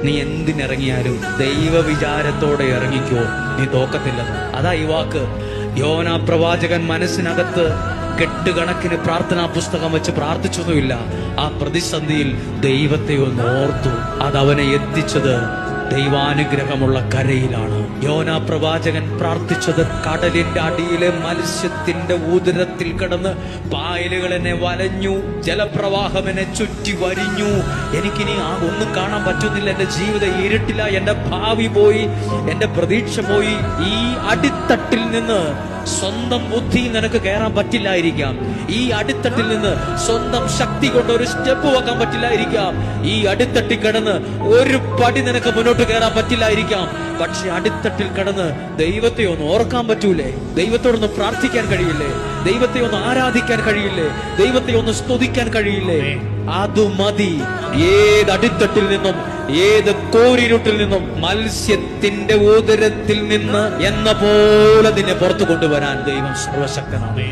നീ എന്തിനിറങ്ങിയാലും ദൈവ വിചാരത്തോടെ ഇറങ്ങിക്കോ, നീ തോക്കത്തില്ലെന്ന്. അതാ ഈ വാക്ക്. യോനാ പ്രവാചകൻ മനസ്സിനകത്ത് കെട്ടുകണക്കിന് പ്രാർത്ഥനാ പുസ്തകം വെച്ച് പ്രാർത്ഥിച്ചൊന്നുമില്ല. ആ പ്രതിസന്ധിയിൽ ദൈവത്തെ ഒന്ന് ഓർത്തു. അതവനെ എത്തിച്ചത് ദൈവാനുഗ്രഹമുള്ള കരയിലാണ്. യോനാ പ്രവാചകൻ പ്രാർത്ഥിച്ചത് കടലിന്റെ അടിയിലെ മത്സ്യത്തിന്റെ ഉദരത്തിൽ കിടന്ന് പായലുകൾ എന്നെ വലഞ്ഞു, ജലപ്രവാഹം എന്നെ ചുറ്റി വരിഞ്ഞു, എനിക്കിനി ഒന്നും കാണാൻ പറ്റുന്നില്ല, എന്റെ ജീവിതം ഇരുട്ടില്ല, എന്റെ ഭാവി പോയി, എന്റെ പ്രതീക്ഷ പോയി. ഈ അടിത്തട്ടിൽ നിന്ന് സ്വന്തം ബുദ്ധി നിനക്ക് കയറാൻ പറ്റില്ലായിരിക്കാം. ഈ അടിത്തട്ടിൽ നിന്ന് സ്വന്തം ശക്തി കൊണ്ട് ഒരു സ്റ്റെപ്പ് വെക്കാൻ പറ്റില്ലായിരിക്കാം. ഈ അടിത്തട്ടിൽ കിടന്ന് ഒരു പടി നിനക്ക് മുന്നോട്ട് കയറാൻ പറ്റില്ലായിരിക്കാം. പക്ഷെ അടിത്തട്ടിൽ കിടന്ന് ദൈവത്തെ ഒന്ന് ഓർക്കാൻ പറ്റൂലേ? ദൈവത്തോടൊന്ന് പ്രാർത്ഥിക്കാൻ കഴിയില്ലേ? ദൈവത്തെ ഒന്ന് ആരാധിക്കാൻ കഴിയില്ലേ? ദൈവത്തെ ഒന്ന് സ്തുതിക്കാൻ കഴിയില്ലേ? അത് മതി. ഏത് അടിത്തട്ടിൽ നിന്നും, ഏത് കോരിരുട്ടിൽ നിന്നും, മത്സ്യത്തിന്റെ ഉദരത്തിൽ നിന്ന് എന്ന പോലെ നിന്നെ പുറത്തു കൊണ്ടുവരാൻ ദൈവം സർവശക്തനാണ്.